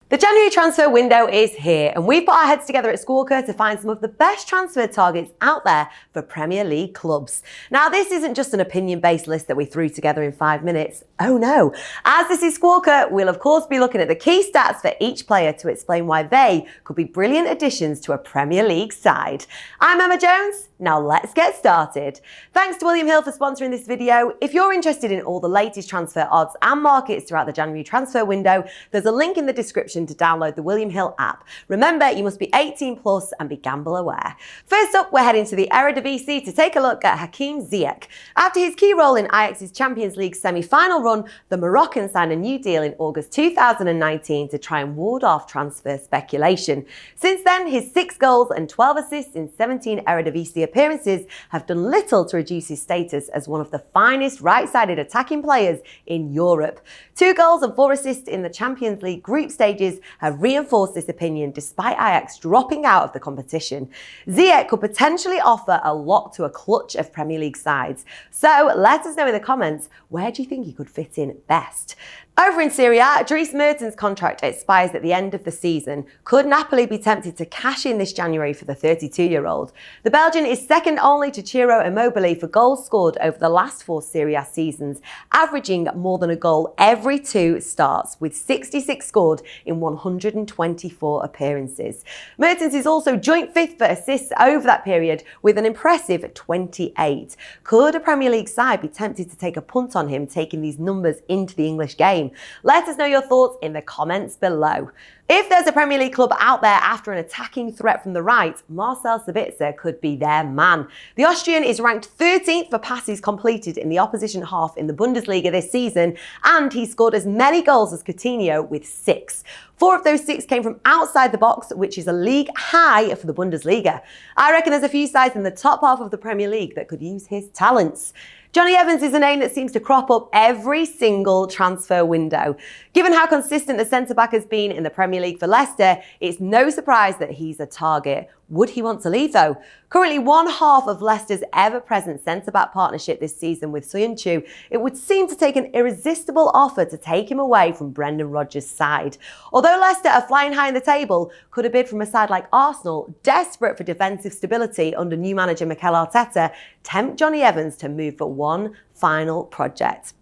The January transfer window is here, and we've put our heads together at Squawka to find some of the best transfer targets out there for Premier League clubs. Now, this isn't just an opinion-based list that we threw together in 5 minutes. Oh no. As this is Squawka, we'll of course be looking at the key stats for each player to explain why they could be brilliant additions to a Premier League side. I'm Emma Jones. Now let's get started. Thanks to William Hill for sponsoring this video. If you're interested in all the latest transfer odds and markets throughout the January transfer window, there's a link in the description to download the William Hill app. Remember, you must be 18 plus and be gamble aware. First up, we're heading to the Eredivisie to take a look at Hakim Ziyech. After his key role in Ajax's Champions League semi-final run, the Moroccan signed a new deal in August 2019 to try and ward off transfer speculation. Since then, his 6 goals and 12 assists in 17 Eredivisie appearances have done little to reduce his status as one of the finest right-sided attacking players in Europe. 2 goals and 4 assists in the Champions League group stages have reinforced this opinion despite Ajax dropping out of the competition. Ziyech could potentially offer a lot to a clutch of Premier League sides. So let us know in the comments, where do you think he could fit in best? Over in Serie A, Dries Mertens' contract expires at the end of the season. Could Napoli be tempted to cash in this January for the 32-year-old? The Belgian is second only to Ciro Immobile for goals scored over the last 4 Serie A seasons, averaging more than a goal every 2 starts, with 66 scored in 124 appearances. Mertens is also joint 5th for assists over that period with an impressive 28. Could a Premier League side be tempted to take a punt on him, taking these numbers into the English game? Let us know your thoughts in the comments below. If there's a Premier League club out there after an attacking threat from the right, Marcel Sabitzer could be their man. The Austrian is ranked 13th for passes completed in the opposition half in the Bundesliga this season, and he scored as many goals as Coutinho with 6. 4 of those 6 came from outside the box, which is a league high for the Bundesliga. I reckon there's a few sides in the top half of the Premier League that could use his talents. Jonny Evans is a name that seems to crop up every single transfer window. Given how consistent the centre-back has been in the Premier League for Leicester, it's no surprise that he's a target. Would he want to leave though? Currently one half of Leicester's ever-present centre-back partnership this season with Söyüncü, it would seem to take an irresistible offer to take him away from Brendan Rodgers' side. Although Leicester are flying high in the table, could a bid from a side like Arsenal, desperate for defensive stability under new manager Mikel Arteta, tempt Jonny Evans to move for one final project?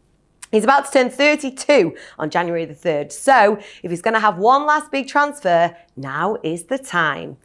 He's about to turn 32 on January the 3rd, so if he's going to have one last big transfer, now is the time.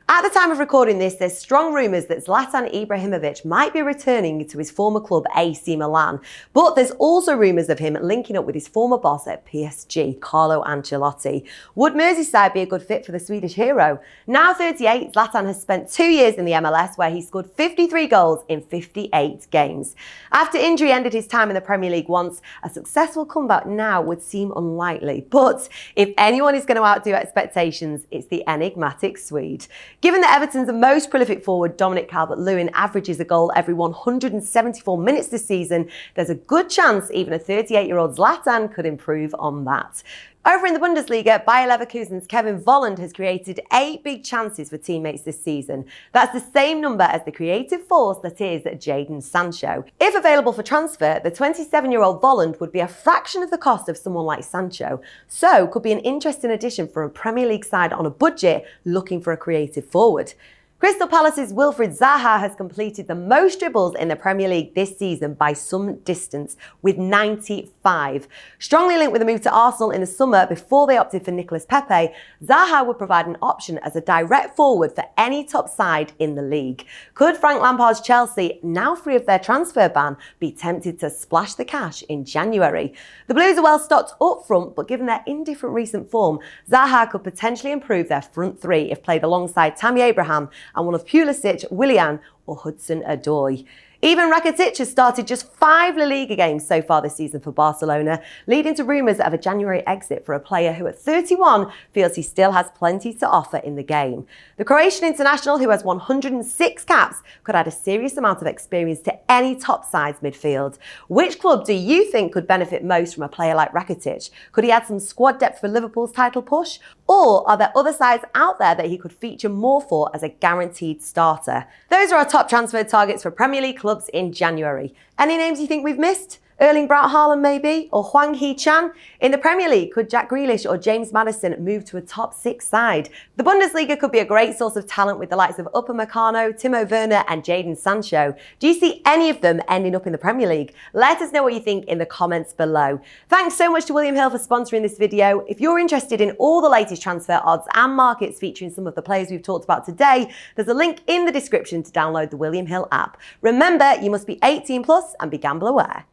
At the time of recording this, there's strong rumours that Zlatan Ibrahimovic might be returning to his former club AC Milan, but there's also rumours of him linking up with his former boss at PSG, Carlo Ancelotti. Would Merseyside be a good fit for the Swedish hero? Now 38, Zlatan has spent 2 years in the MLS where he scored 53 goals in 58 games. After injury ended his time in the Premier League once, a successful comeback now would seem unlikely. But if anyone is going to outdo expectations, it's the enigmatic Swede. Given that Everton's most prolific forward, Dominic Calvert-Lewin, averages a goal every 174 minutes this season, there's a good chance even a 38-year-old Zlatan could improve on that. Over in the Bundesliga, Bayer Leverkusen's Kevin Volland has created 8 big chances for teammates this season. That's the same number as the creative force that is Jadon Sancho. If available for transfer, the 27-year-old Volland would be a fraction of the cost of someone like Sancho, so could be an interesting addition for a Premier League side on a budget looking for a creative forward. Crystal Palace's Wilfried Zaha has completed the most dribbles in the Premier League this season by some distance, with 95. Strongly linked with a move to Arsenal in the summer before they opted for Nicolas Pepe, Zaha would provide an option as a direct forward for any top side in the league. Could Frank Lampard's Chelsea, now free of their transfer ban, be tempted to splash the cash in January? The Blues are well stocked up front, but given their indifferent recent form, Zaha could potentially improve their front 3 if played alongside Tammy Abraham and one of Pulisic, Willian or Hudson-Odoi. Even RAKITIC has started just 5 La Liga games so far this season for Barcelona, leading to rumours of a January exit for a player who at 31 feels he still has plenty to offer in the game. The Croatian international, who has 106 caps, could add a serious amount of experience to any top side's midfield. Which club do you think could benefit most from a player like RAKITIC? Could he add some squad depth for Liverpool's title push? Or are there other sides out there that he could feature more for as a guaranteed starter? Those are our top transfer targets for Premier League clubs in January. Any names you think we've missed? Erling Braut Haaland maybe? Or Hwang Hee-chan? In the Premier League, could Jack Grealish or James Maddison move to a top 6 side? The Bundesliga could be a great source of talent with the likes of Upamecano, Timo Werner and Jadon Sancho. Do you see any of them ending up in the Premier League? Let us know what you think in the comments below. Thanks so much to William Hill for sponsoring this video. If you're interested in all the latest transfer odds and markets featuring some of the players we've talked about today, there's a link in the description to download the William Hill app. Remember, you must be 18 plus and be gamble aware.